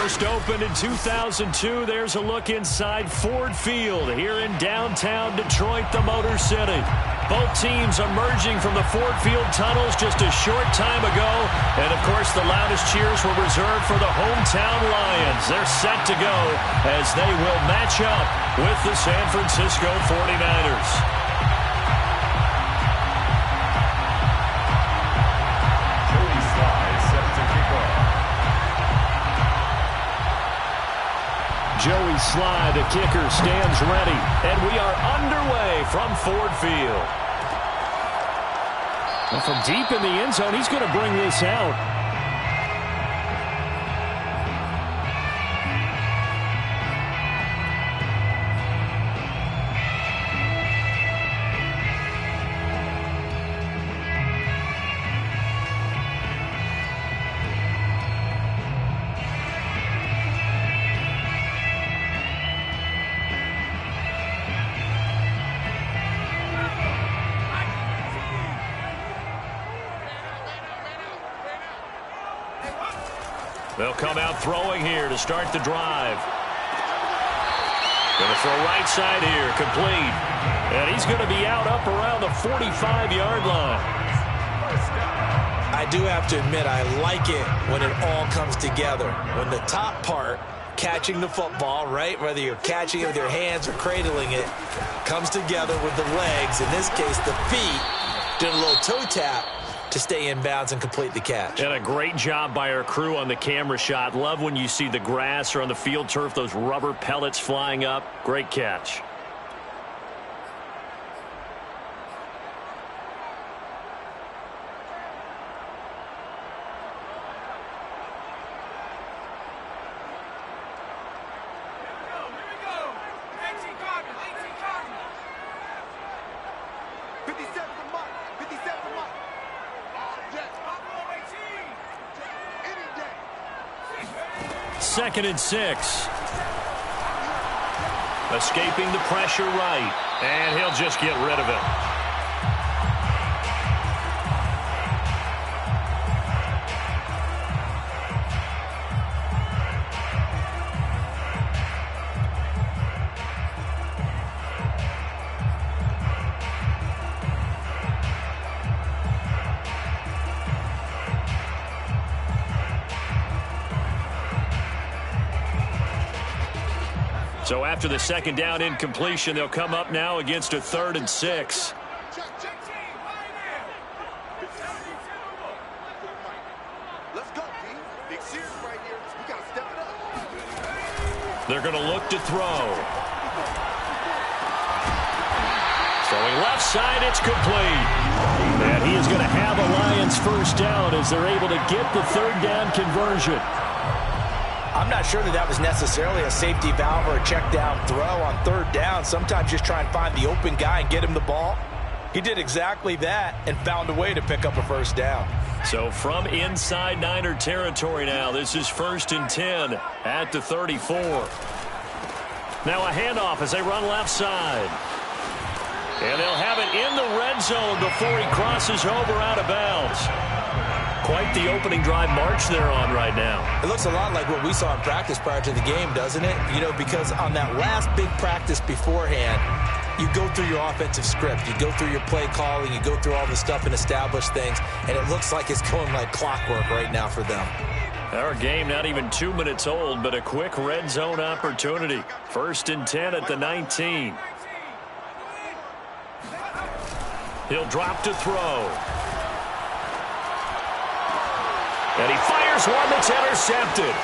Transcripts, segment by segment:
First opened in 2002. There's a look inside Ford Field here in downtown Detroit, the Motor City. Both teams emerging from the Ford Field tunnels just a short time ago. And, of course, the loudest cheers were reserved for the hometown Lions. They're set to go as they will match up with the San Francisco 49ers. Joey Slye, the kicker, stands ready. And we are underway from Ford Field. And from deep in the end zone, he's going to bring this out. They'll come out throwing here to start the drive. Going to throw right side here, complete. And he's going to be out up around the 45-yard line. I do have to admit, I like it when it all comes together. When the top part, catching the football, right, whether you're catching it with your hands or cradling it, comes together with the legs. In this case, the feet, doing a little toe tap to stay in bounds and complete the catch. And a great job by our crew on the camera shot. Love when you see the grass or on the field turf, those rubber pellets flying up. Great catch. Second and 6. Escaping the pressure right. And he'll just get rid of it. So after the second down incompletion, they'll come up now against a 3rd and 6. They're going to look to throw. Throwing left side, it's complete. And he is going to have a Lions first down as they're able to get the 3rd down conversion. I'm not sure that was necessarily a safety valve or a check down throw on 3rd down. Sometimes just try and find the open guy and get him the ball. He did exactly that and found a way to pick up a first down. So from inside Niner territory now, this is 1st and 10 at the 34. Now a handoff as they run left side. And they'll have it in the red zone before he crosses over out of bounds. Quite the opening drive march they're on right now. It looks a lot like what we saw in practice prior to the game, doesn't it? You know, because on that last big practice beforehand, you go through your offensive script. You go through your play calling. You go through all the stuff and establish things. And it looks like it's going like clockwork right now for them. Our game not even 2 minutes old, but a quick red zone opportunity. 1st and 10 at the 19. He'll drop to throw. And he fires one that's intercepted.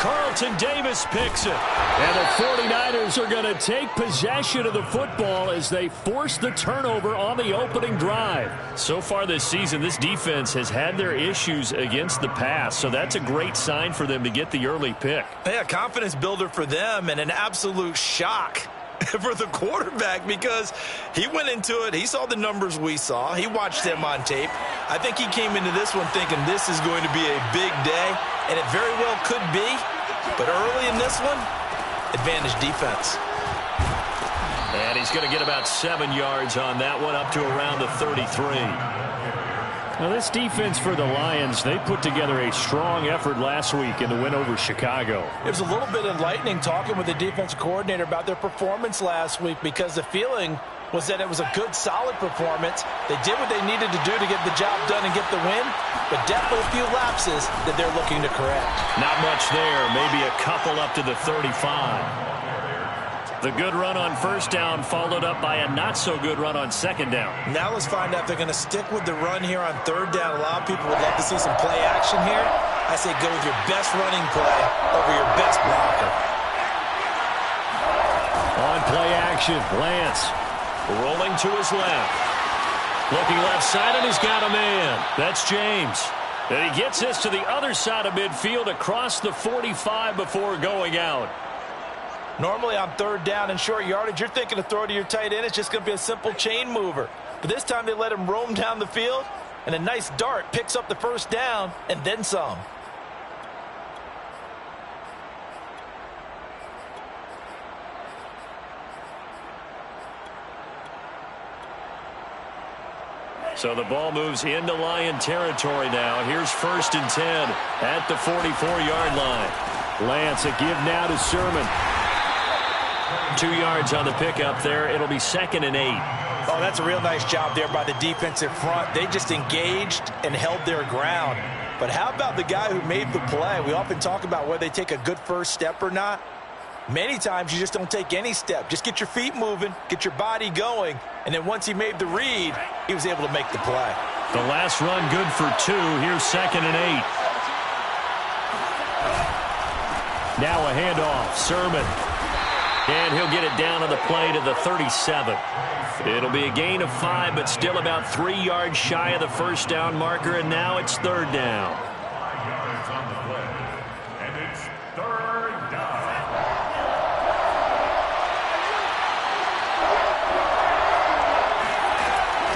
Carlton Davis picks it. And the 49ers are going to take possession of the football as they force the turnover on the opening drive. So far this season, this defense has had their issues against the pass, so that's a great sign for them to get the early pick. Yeah, confidence builder for them and an absolute shock for the quarterback because he went into it. He saw the numbers we saw. He watched them on tape. I think he came into this one thinking this is going to be a big day, and it very well could be. But early in this one, advantage defense. And he's going to get about 7 yards on that one, up to around the 33. Now, this defense for the Lions, they put together a strong effort last week in the win over Chicago. It was a little bit enlightening talking with the defensive coordinator about their performance last week, because the feeling was that it was a good, solid performance. They did what they needed to do to get the job done and get the win, but definitely a few lapses that they're looking to correct. Not much there, maybe a couple up to the 35. The good run on first down followed up by a not-so-good run on second down. Now let's find out if they're going to stick with the run here on third down. A lot of people would love to see some play action here. I say go with your best running play over your best blocker. On play action, Lance rolling to his left. Looking left side, and he's got a man. That's James. And he gets this to the other side of midfield across the 45 before going out. Normally on third down and short yardage, you're thinking to throw to your tight end. It's just going to be a simple chain mover. But this time they let him roam down the field, and a nice dart picks up the first down and then some. So the ball moves into Lion territory now. Here's 1st and 10 at the 44-yard line. Lance, a give now to Sermon. 2 yards on the pickup there. It'll be 2nd and 8. Oh, that's a real nice job there by the defensive front. They just engaged and held their ground. But how about the guy who made the play? We often talk about whether they take a good first step or not. Many times you just don't take any step. Just get your feet moving, get your body going, and then once he made the read, he was able to make the play. The last run good for 2. Here's 2nd and 8. Now a handoff. Sermon. And he'll get it down on the play to the 37. It'll be a gain of 5, but still about 3 yards shy of the first down marker, and now it's third down. 5 yards on the play, and it's third down.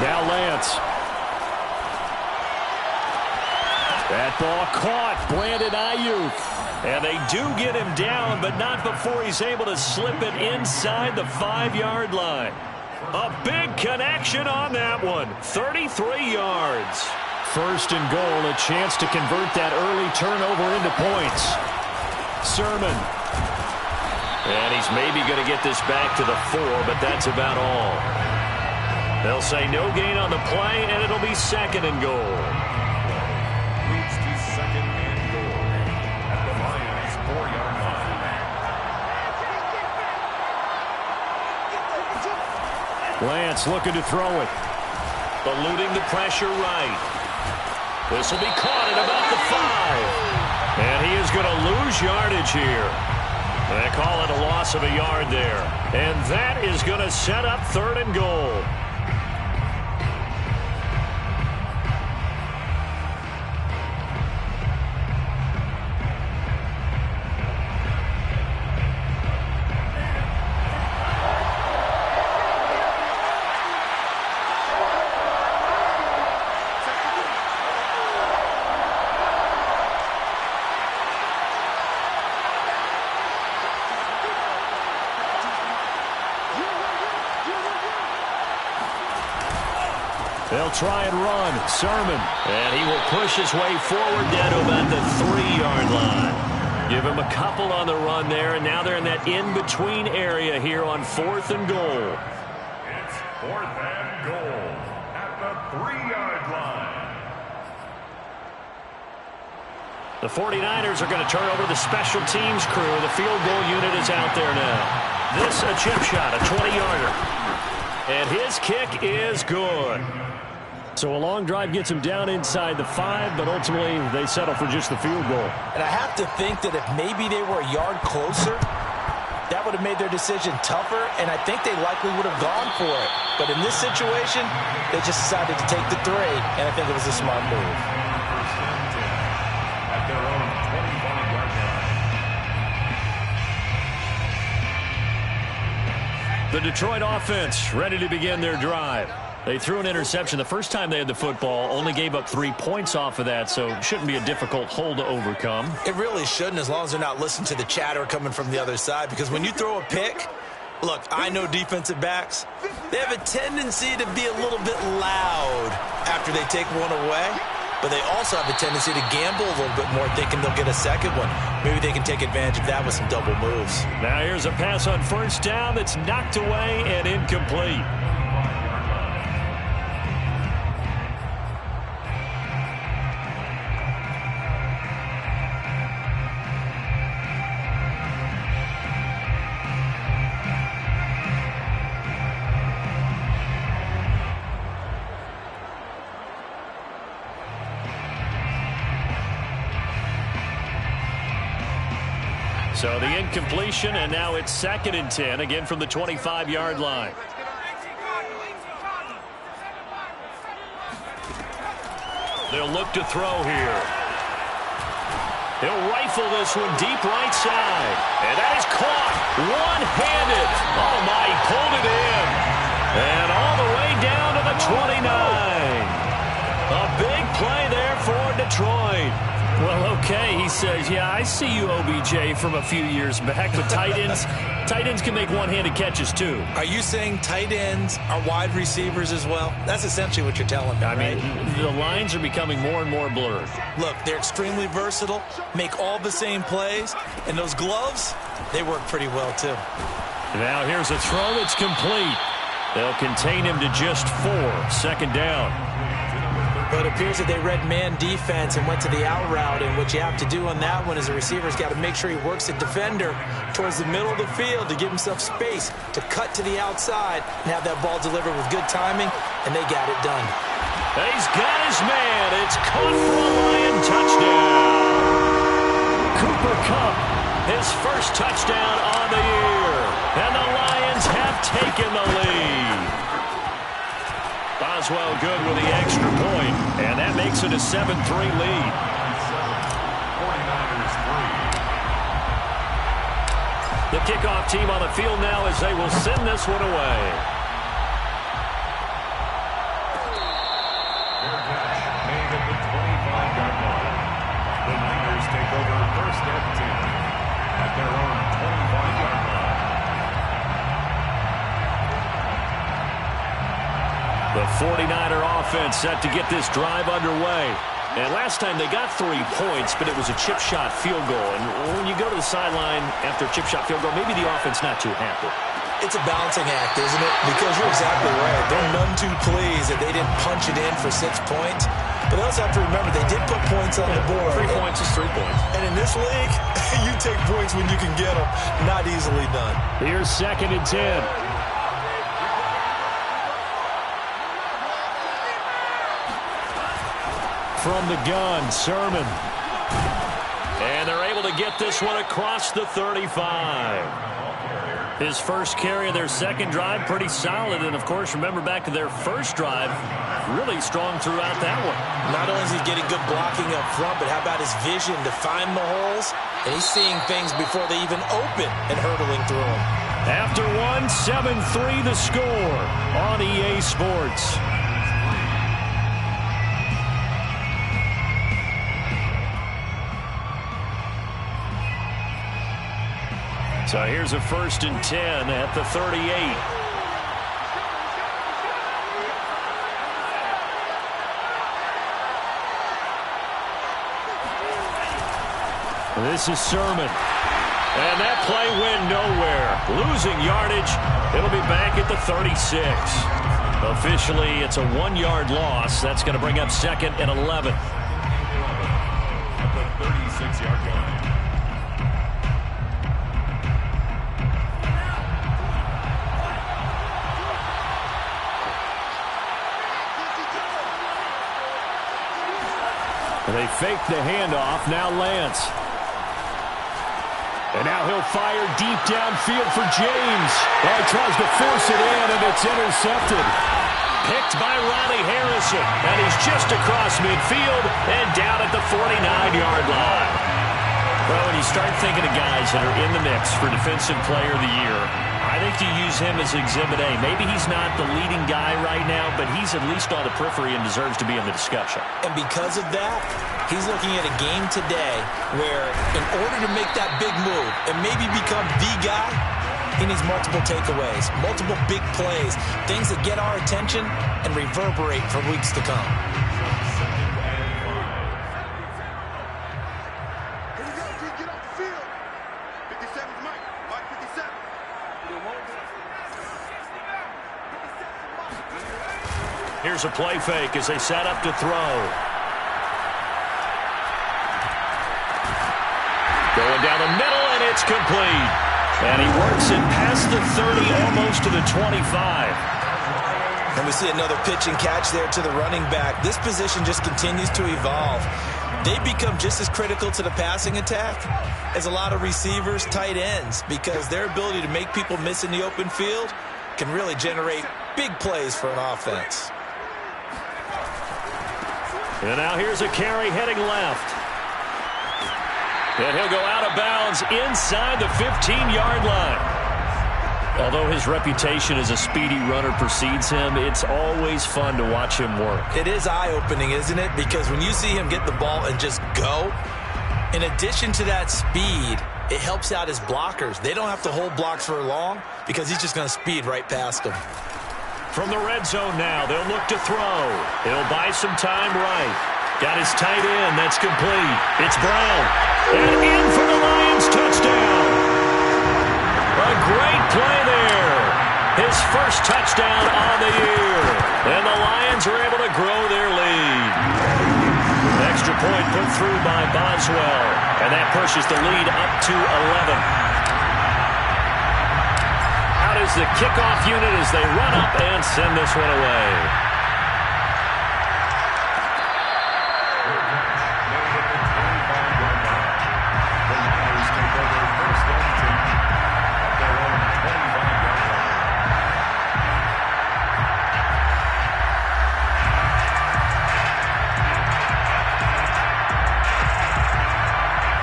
Now Lance. That ball caught. Brandon Ayuk. And they do get him down, but not before he's able to slip it inside the 5-yard line. A big connection on that one. 33 yards. 1st and goal, a chance to convert that early turnover into points. Sermon. And he's maybe going to get this back to the 4, but that's about all. They'll say no gain on the play, and it'll be 2nd and goal. Leads to 2nd and goal at the Lions' 4-yard line. Lance looking to throw it. Eluding the pressure right. This will be caught at about the 5. And he is going to lose yardage here. They call it a loss of a yard there. And that is going to set up 3rd and goal. They'll try and run. Sermon. And he will push his way forward down to about the 3-yard line. Give him a couple on the run there, and now they're in that in-between area here on 4th and goal. It's 4th and goal at the 3-yard line. The 49ers are going to turn over the special teams crew. The field goal unit is out there now. This a chip shot, a 20-yarder. And his kick is good. So a long drive gets him down inside the 5, but ultimately they settle for just the field goal. And I have to think that if maybe they were a yard closer, that would have made their decision tougher, and I think they likely would have gone for it. But in this situation, they just decided to take the 3, and I think it was a smart move. At their own 25-yard line. The Detroit offense ready to begin their drive. They threw an interception the first time they had the football, only gave up 3 points off of that, so shouldn't be a difficult hole to overcome. It really shouldn't, as long as they're not listening to the chatter coming from the other side, because when you throw a pick, look, I know defensive backs, they have a tendency to be a little bit loud after they take one away, but they also have a tendency to gamble a little bit more, thinking they'll get a second one. Maybe they can take advantage of that with some double moves. Now here's a pass on first down that's knocked away and incomplete. So the incompletion, and now it's 2nd and 10, again from the 25-yard line. They'll look to throw here. He'll rifle this one deep right side. And that is caught one-handed. Oh, my, he pulled it in. And all the way down to the 29. A big play there for Detroit. Well, okay, he says, yeah, I see you, OBJ, from a few years back, but tight ends can make one-handed catches, too. Are you saying tight ends are wide receivers as well? That's essentially what you're telling me, I right? mean, the lines are becoming more and more blurred. Look, they're extremely versatile, make all the same plays, and those gloves, they work pretty well, too. Now here's a throw that's complete. They'll contain him to just 4, 2nd down. But it appears that they read man defense and went to the out route, and what you have to do on that one is the receiver's got to make sure he works the defender towards the middle of the field to give himself space to cut to the outside and have that ball delivered with good timing, and they got it done. He's got his man. It's caught for a Lion touchdown. Cooper Kupp, his first touchdown on the year, and the Lions have taken the lead. Boswell good with the extra point, and that makes it a 7-3 lead. 49ers 3. The kickoff team on the field now as they will send this one away. Fair catch made at the 25-yard line. The Niners take over 1st and 10 at their own 25-yard line. The 49er offense set to get this drive underway. And last time they got 3 points, but it was a chip shot field goal. And when you go to the sideline after a chip shot field goal, maybe the offense not too happy. It's a balancing act, isn't it? Because you're exactly right. They're none too pleased that they didn't punch it in for 6 points. But they also have to remember they did put points on the board. 3 points is 3 points. And in this league, you take points when you can get them. Not easily done. Here's 2nd and 10. From the gun, Sermon. And they're able to get this one across the 35. His first carry of their second drive, pretty solid. And, of course, remember back to their first drive, really strong throughout that one. Not only is he getting good blocking up front, but how about his vision to find the holes? And he's seeing things before they even open and hurdling through them. After one, 7-3 the score on EA Sports. So here's a 1st and 10 at the 38. This is Sermon. And that play went nowhere. Losing yardage. It'll be back at the 36. Officially, it's a 1-yard loss. That's going to bring up 2nd and 11. At the 36-yard line. They fake the handoff. Now Lance. And now he'll fire deep downfield for James. Oh, he tries to force it in, and it's intercepted. Picked by Ronnie Harrison. And he's just across midfield and down at the 49-yard line. Well, when you start thinking of guys that are in the mix for Defensive Player of the Year, I think you use him as Exhibit A. Maybe he's not the leading guy right now, but he's at least on the periphery and deserves to be in the discussion. And because of that, he's looking at a game today where in order to make that big move and maybe become the guy, He needs multiple takeaways, multiple big plays, things that get our attention and reverberate for weeks to come. Here we go, G, get off the field. 57's Mike. Mike 57. Here's a play fake as they set up to throw. Going down the middle, and it's complete. And he works it past the 30, almost to the 25. And we see another pitch and catch there to the running back. This position just continues to evolve. They become just as critical to the passing attack as a lot of receivers, tight ends, because their ability to make people miss in the open field can really generate big plays for an offense. And now here's a carry heading left. And he'll go out of bounds inside the 15-yard line. Although his reputation as a speedy runner precedes him, it's always fun to watch him work. It is eye-opening, isn't it? Because when you see him get the ball and just go, in addition to that speed, it helps out his blockers. They don't have to hold blocks for long because he's just going to speed right past them. From the red zone now, they'll look to throw. He'll buy some time right. Got his tight end. That's complete. It's Brown. And in for the Lions touchdown. A great play there. His first touchdown on the year. And the Lions are able to grow their lead. Extra point put through by Boswell. And that pushes the lead up to 11. Out is the kickoff unit as they run up and send this one away.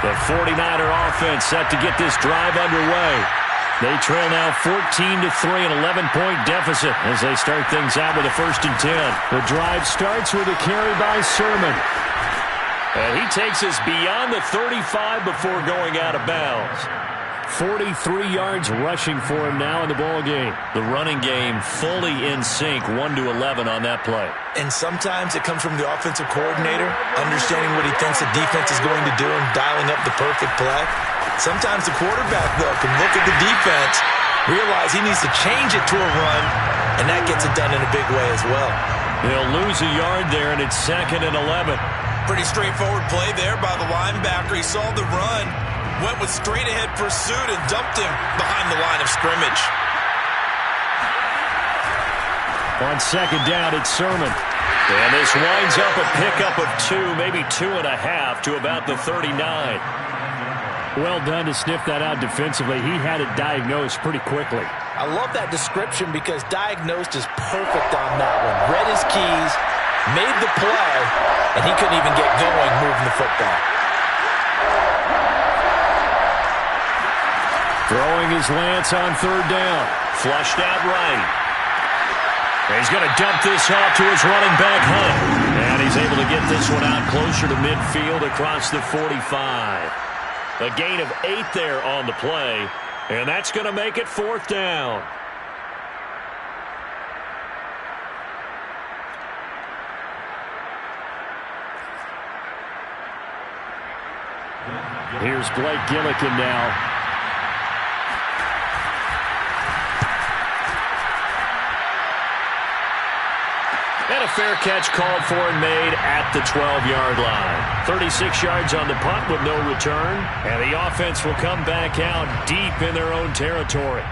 The 49er offense set to get this drive underway. They trail now 14-3, an 11-point deficit as they start things out with a 1st and 10. The drive starts with a carry by Sermon. And he takes us beyond the 35 before going out of bounds. 43 yards rushing for him now in the ball game. The running game fully in sync, 1-11 on that play. And sometimes it comes from the offensive coordinator, understanding what he thinks the defense is going to do and dialing up the perfect play. Sometimes the quarterback, though, can look at the defense, realize he needs to change it to a run, and that gets it done in a big way as well. They'll lose a yard there, and it's 2nd and 11. Pretty straightforward play there by the linebacker. He saw the run, went with straight-ahead pursuit, and dumped him behind the line of scrimmage. On 2nd down, it's Sermon. And this winds up a pickup of 2, maybe 2.5 to about the 39. Well done to sniff that out defensively. He had it diagnosed pretty quickly. I love that description because diagnosed is perfect on that one. Read his keys, made the play, and he couldn't even get going moving the football. Throwing his Lance on 3rd down. Flushed out right. He's going to dump this off to his running back, Hunt. And he's able to get this one out closer to midfield across the 45. A gain of 8 there on the play. And that's going to make it 4th down. Here's Blake Gillikin now. And a fair catch called for and made at the 12-yard line. 36 yards on the punt with no return. And the offense will come back out deep in their own territory.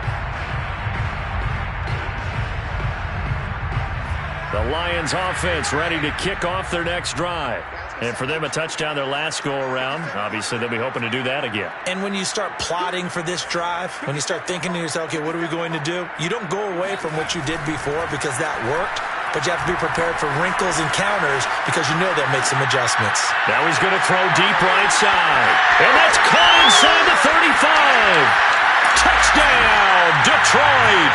The Lions offense ready to kick off their next drive. And for them, a touchdown their last go-around. Obviously, they'll be hoping to do that again. And when you start plotting for this drive, when you start thinking to yourself, okay, what are we going to do? You don't go away from what you did before because that worked. But you have to be prepared for wrinkles and counters because you know they'll make some adjustments. Now he's going to throw deep right side. And that's caught inside the 35. Touchdown, Detroit.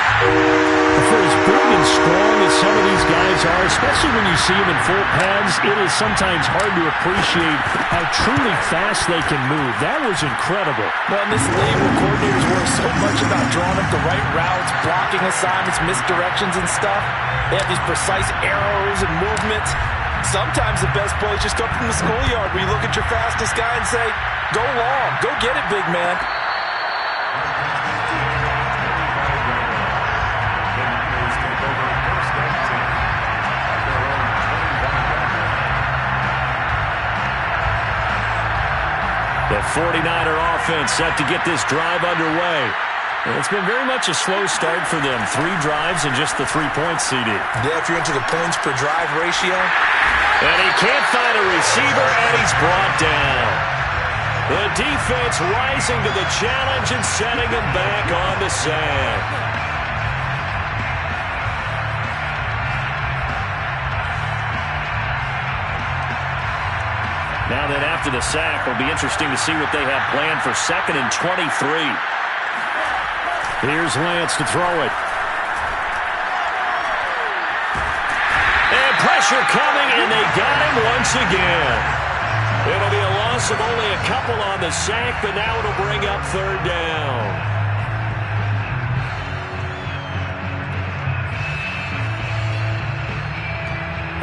For as big and strong as some of these guys are, especially when you see them in full pads, it is sometimes hard to appreciate how truly fast they can move. That was incredible. Well, in this league where coordinators worry so much about drawing up the right routes, blocking assignments, misdirections and stuff, they have these precise arrows and movements. Sometimes the best play is just up from the schoolyard where you look at your fastest guy and say, go long, go get it, big man. The 49er offense set to get this drive underway. It's been very much a slow start for them. 3 drives and just the 3 points, CD. Yeah, if you're into the points per drive ratio. And he can't find a receiver, and he's brought down. The defense rising to the challenge and setting him back on the sack. Now then, after the sack, it'll be interesting to see what they have planned for 2nd and 23. Here's Lance to throw it. And pressure coming, and they got him once again. It'll be a loss of only a couple on the sack, but now it'll bring up 3rd down.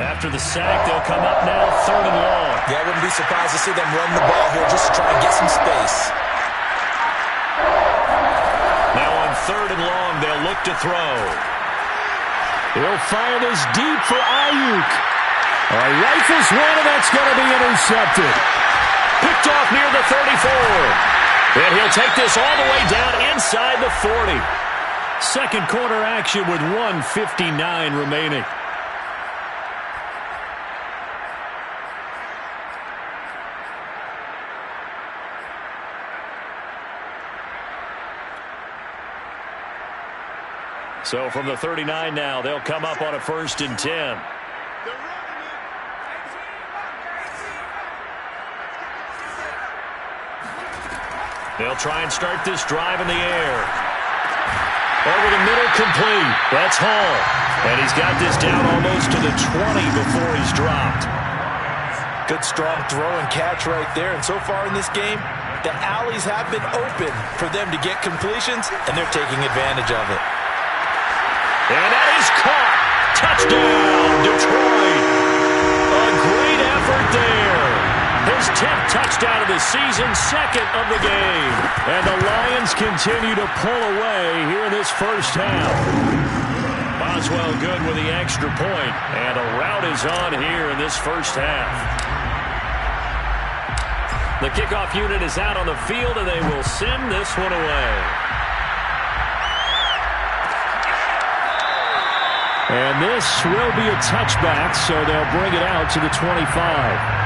After the sack, they'll come up now 3rd and long. Yeah, I wouldn't be surprised to see them run the ball here just to try and get some space. Now on 3rd and long, they'll look to throw. He'll fire this deep for Ayuk. Rifles one, and that's going to be intercepted. Picked off near the 34. And he'll take this all the way down inside the 40. Second quarter action with 1:59 remaining. So from the 39 now, they'll come up on a 1st and 10. They'll try and start this drive in the air. Over the middle, complete. That's Hall. And he's got this down almost to the 20 before he's dropped. Good strong throw and catch right there. And so far in this game, the alleys have been open for them to get completions, and they're taking advantage of it. And that is caught. Touchdown, Detroit. A great effort there. His 10th touchdown of the season, 2nd of the game. And the Lions continue to pull away here in this first half. Boswell good with the extra point. And a rout is on here in this first half. The kickoff unit is out on the field, and they will send this one away. And this will be a touchback, so they'll bring it out to the 25.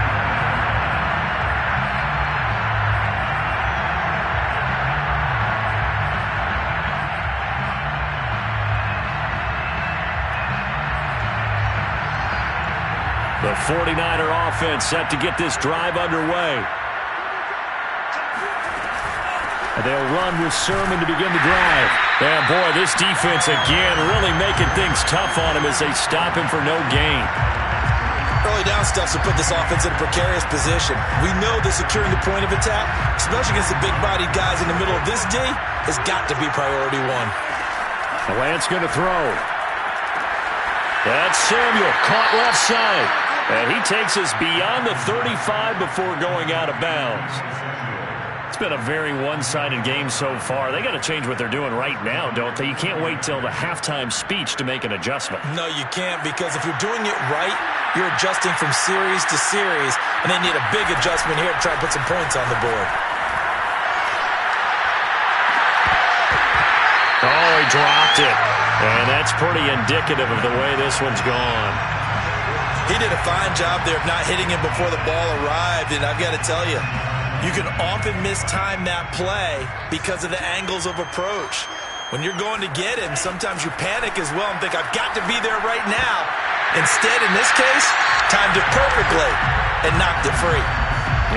The 49er offense set to get this drive underway. They'll run with Sermon to begin the drive. And, boy, this defense again really making things tough on him as they stop him for no gain. Early down stuff to put this offense in a precarious position. We know that securing the point of attack, especially against the big-bodied guys in the middle of this D, has got to be priority 1. Lance going to throw. That's Samuel, caught left side. And he takes us beyond the 35 before going out of bounds. It's been a very one-sided game so far. They got to change what they're doing right now, don't they? You can't wait till the halftime speech to make an adjustment. No, you can't, because if you're doing it right, you're adjusting from series to series, and they need a big adjustment here to try and put some points on the board. Oh, he dropped it. And that's pretty indicative of the way this one's gone. He did a fine job there of not hitting him before the ball arrived, and I've got to tell you, you can often mistime that play because of the angles of approach. When you're going to get him, sometimes you panic as well and think, I've got to be there right now. Instead, in this case, timed it perfectly and knocked it free.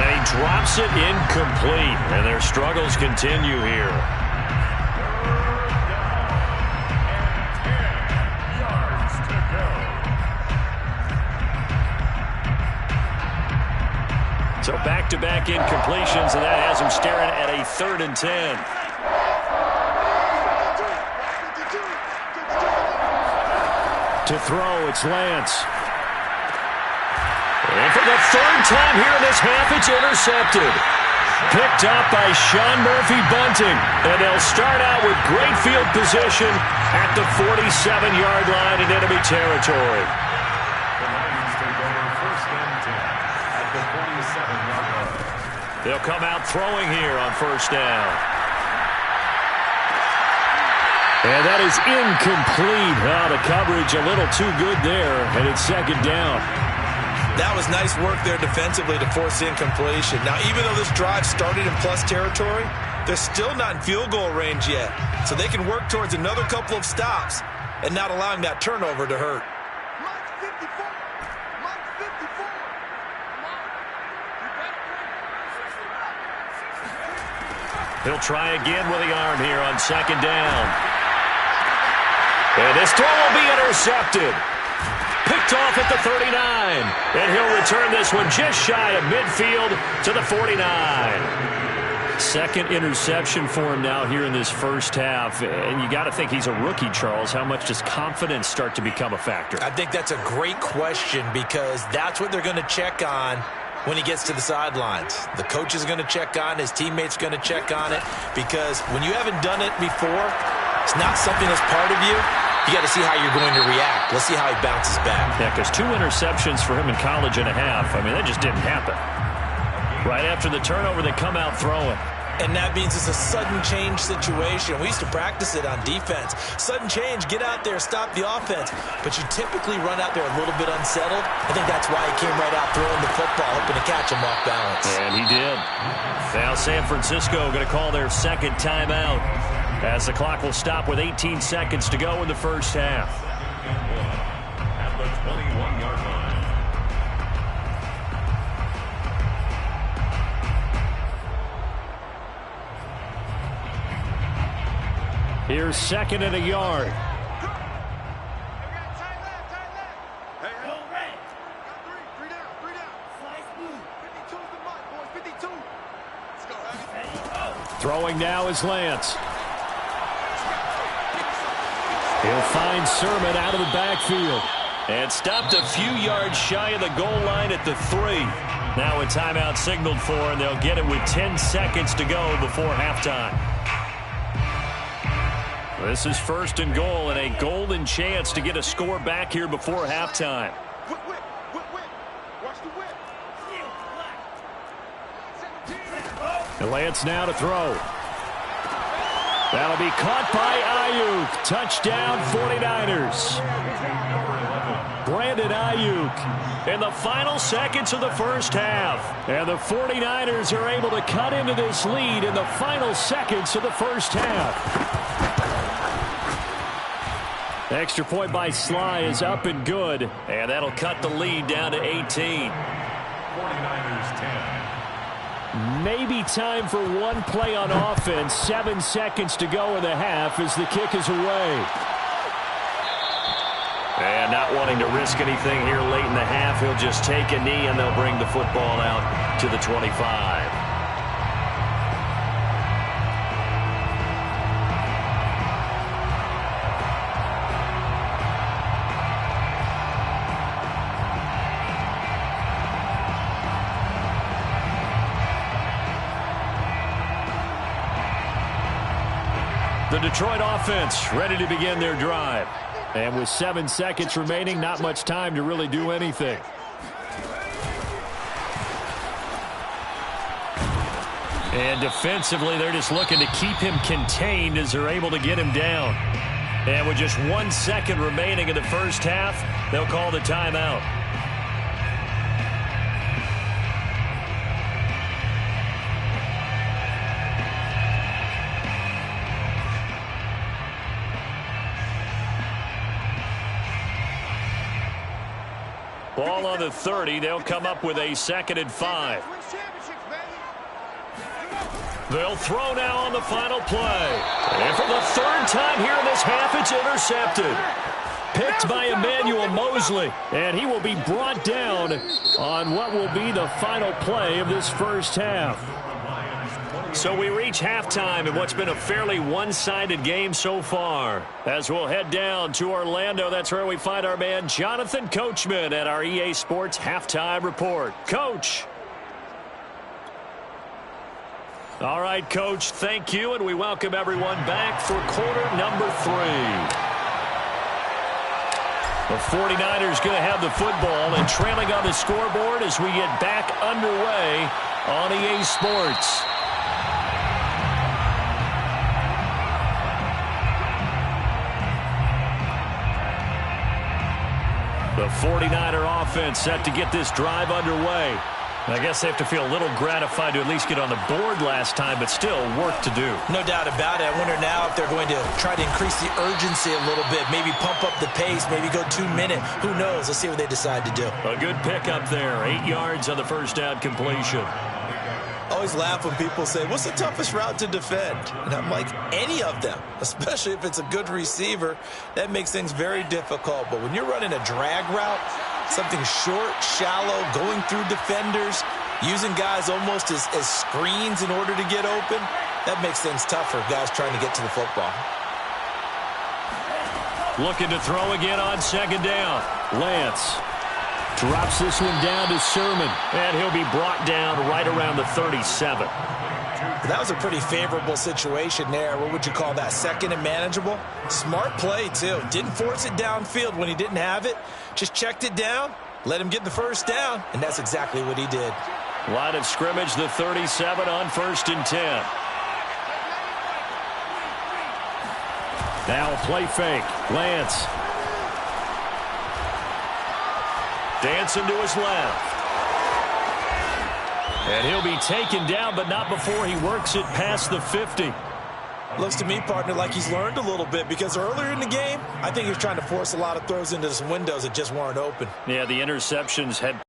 And he drops it incomplete, and their struggles continue here. So back-to-back incompletions, and that has him staring at a 3rd and 10. To throw, it's Lance. And for the 3rd time here in this half, it's intercepted. Picked up by Sean Murphy-Bunting. And they'll start out with great field position at the 47-yard line in enemy territory. The Lions take over 1st and 10 at the 47-yard line. They'll come out throwing here on 1st down. And that is incomplete. Oh, the coverage a little too good there, and it's 2nd down. That was nice work there defensively to force incompletion. Now, even though this drive started in plus territory, they're still not in field goal range yet. So they can work towards another couple of stops and not allowing that turnover to hurt. He'll try again with the arm here on 2nd down. And this throw will be intercepted. Picked off at the 39. And he'll return this one just shy of midfield to the 49. 2nd interception for him now here in this 1st half. And you got to think he's a rookie, Charles. How much does confidence start to become a factor? I think that's a great question because that's what they're going to check on when he gets to the sidelines. The coach is going to check on, his teammates going to check on it, because when you haven't done it before, it's not something that's part of you. You got to see how you're going to react. Let's see how he bounces back. Yeah, because 2 interceptions for him in college and a half. I mean, that just didn't happen. Right after the turnover, they come out throwing. And that means it's a sudden change situation. We used to practice it on defense. Sudden change, get out there, stop the offense. But you typically run out there a little bit unsettled. I think that's why he came right out throwing the football, hoping to catch him off balance. And he did. Now San Francisco going to call their 2nd timeout as the clock will stop with 18 seconds to go in the 1st half. At the 21-yard line. Here's 2nd and a yard. Throwing now is Lance. He'll find Sermon out of the backfield. And stopped a few yards shy of the goal line at the 3. Now a timeout signaled for, and they'll get it with 10 seconds to go before halftime. This is 1st and goal and a golden chance to get a score back here before halftime. And Lance now to throw. That'll be caught by Ayuk. Touchdown 49ers. Brandon Ayuk in the final seconds of the 1st half. And the 49ers are able to cut into this lead in the final seconds of the 1st half. Extra point by Sly is up and good. And that'll cut the lead down to 18. 49ers 10. Maybe time for one play on offense. 7 seconds to go in the half as the kick is away. And not wanting to risk anything here late in the half, he'll just take a knee and they'll bring the football out to the 25. The Detroit offense ready to begin their drive. And with 7 seconds remaining, not much time to really do anything. And defensively, they're just looking to keep him contained as they're able to get him down. And with just 1 second remaining in the 1st half, they'll call the timeout. Ball on the 30. They'll come up with a 2nd and 5. They'll throw now on the final play. And for the 3rd time here in this half, it's intercepted. Picked by Emmanuel Mosley, and he will be brought down on what will be the final play of this first half. So we reach halftime in what's been a fairly one-sided game so far. As we'll head down to Orlando, that's where we find our man Jonathan Coachman at our EA Sports Halftime Report. Coach. All right, Coach, thank you, and we welcome everyone back for quarter number 3. The 49ers going to have the football and trailing on the scoreboard as we get back underway on EA Sports. The 49er offense set to get this drive underway. I guess they have to feel a little gratified to at least get on the board last time, but still work to do. No doubt about it. I wonder now if they're going to try to increase the urgency a little bit, maybe pump up the pace, maybe go 2-minute. Who knows? Let's see what they decide to do. A good pickup there. 8 yards on the first down completion. I always laugh when people say, what's the toughest route to defend? And I'm like, any of them, especially if it's a good receiver. That makes things very difficult. But when you're running a drag route, something short, shallow, going through defenders, using guys almost as screens in order to get open, that makes things tougher, guys trying to get to the football. Looking to throw again on second down. Lance drops this one down to Sermon, and he'll be brought down right around the 37. That was a pretty favorable situation there. What would you call that? Second and manageable? Smart play, too. Didn't force it downfield when he didn't have it. Just checked it down, let him get the first down, and that's exactly what he did. Line of scrimmage, the 37 on 1st and 10. Now a play fake. Lance. Dancing to his left. And he'll be taken down, but not before he works it past the 50. Looks to me, partner, like he's learned a little bit, because earlier in the game, I think he was trying to force a lot of throws into some windows that just weren't open. Yeah, the interceptions had